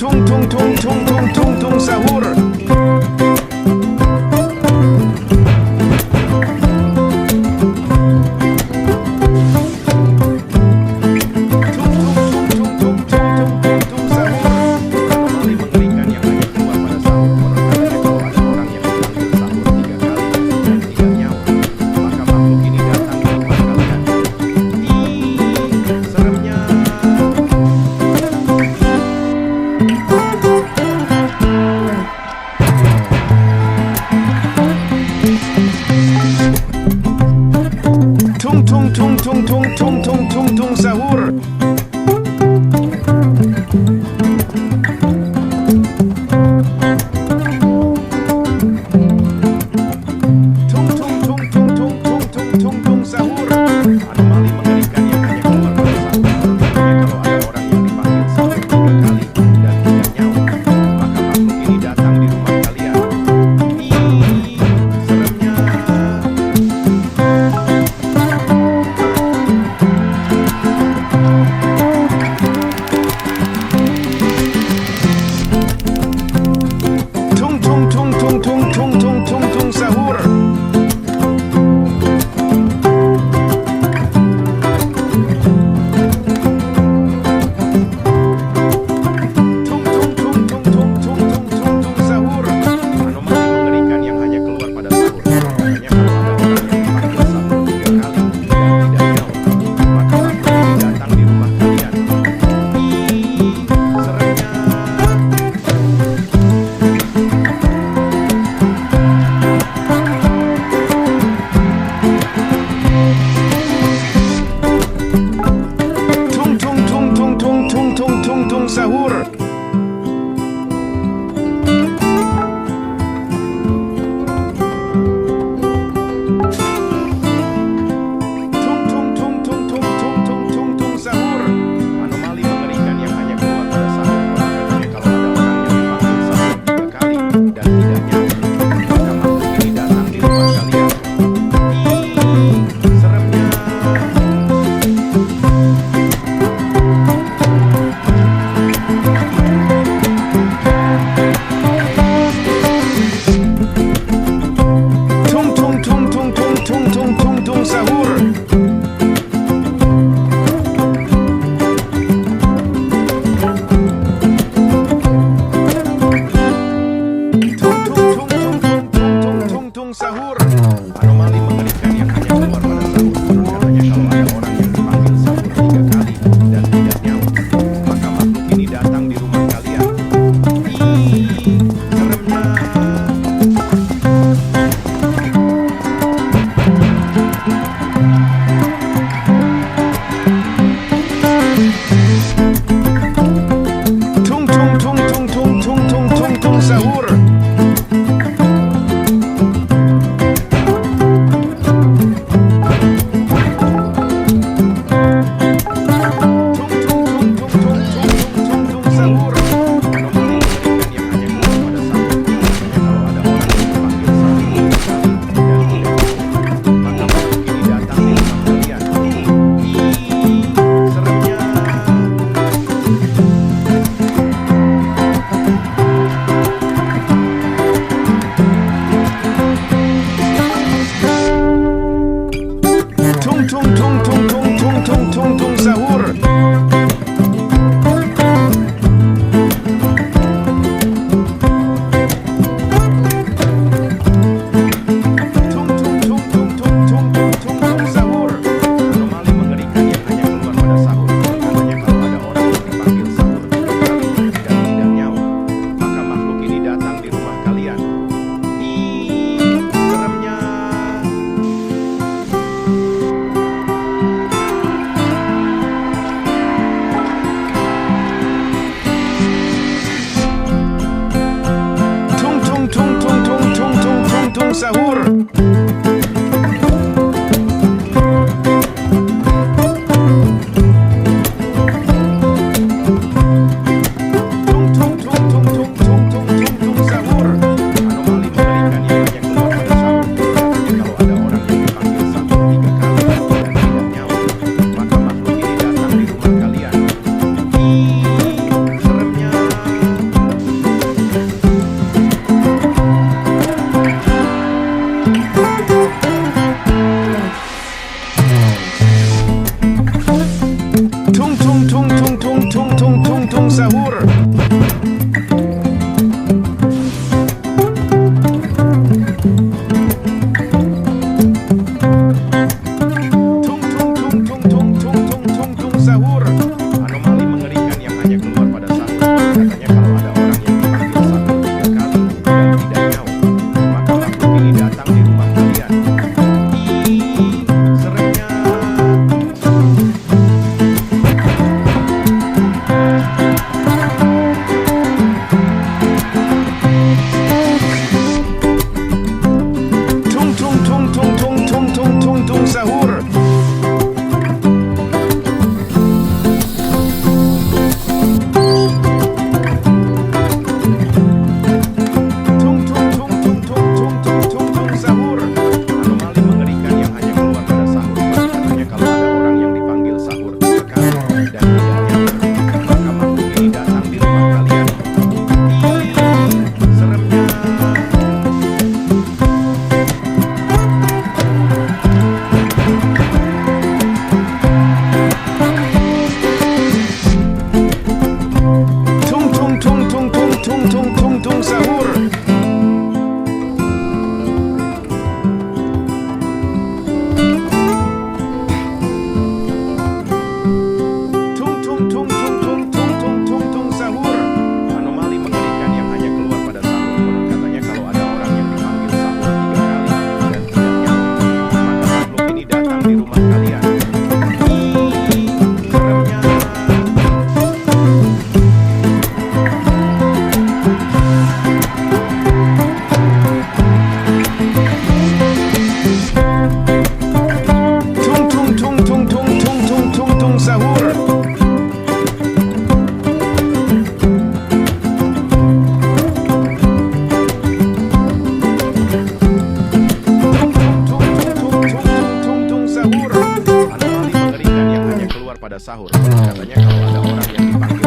tung tung tung tung tung tung tung sahur. Tung sahur. Tung sahur. Anomali mengerikan yang hanya keluar pada sahur. Kalau ada orang yang dipanggil sahur 3 kali dan tidak nyawa, maka makhluk ini datang di rumah kalian. Seremnya. Tung sahur. Tung sahur. Anomali mengerikan yang hanya keluar pada sahur. Makanya kalau ada orang yang dipanggil sahur 3 kali dan tidak nyawa, maka makhluk ini datang di rumah kalian. Seremnya. Tung sahur. Tung sahur. Anomali mengerikan yang hanya keluar pada sahur. Makanya kalau ada orang yang dipanggil sahur 3 kali dan tidak nyawa, maka makhluk ini datang di rumah kalian. Seremnya. Tung sahur. Tung sahur. Anomali mengerikan yang hanya keluar pada sahur. Katanya kalau ada orang yang dipanggil sahur 3 kali dan tidak nyawa, maka makhluk ini datang di rumah kalian. Seremnya. Tung sahur. Tung sahur. Anomali mengerikan yang hanya keluar pada sahur. Makanya kalau ada orang yang dipanggil sahur 3 kali dan tidak nyawa, maka makhluk ini datang di rumah kalian. Seremnya. Tung sahur. Tung sahur. Anomali mengerikan yang hanya keluar pada sahur. Makanya kalau ada orang yang dipanggil sahur 3 kali dan tidak nyawa, maka makhluk ini datang di rumah kalian. Seremnya. sahur. Katanya kalau ada orang yang dipanggil